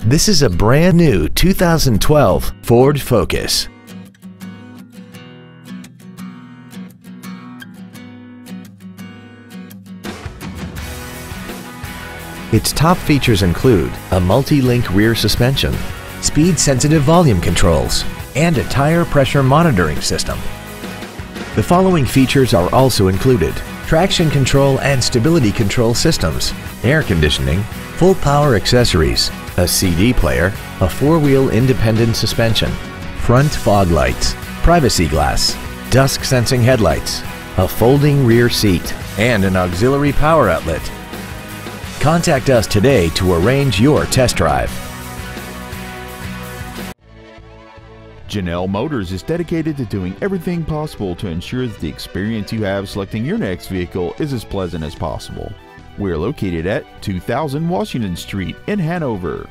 This is a brand new 2012 Ford Focus. Its top features include a multi-link rear suspension, speed-sensitive volume controls, and a tire pressure monitoring system. The following features are also included: traction control and stability control systems, air conditioning, full power accessories, a CD player, a four-wheel independent suspension, front fog lights, privacy glass, dusk sensing headlights, a folding rear seat, and an auxiliary power outlet. Contact us today to arrange your test drive. Janelle Motors is dedicated to doing everything possible to ensure that the experience you have selecting your next vehicle is as pleasant as possible. We're located at 2000 Washington Street in Hanover.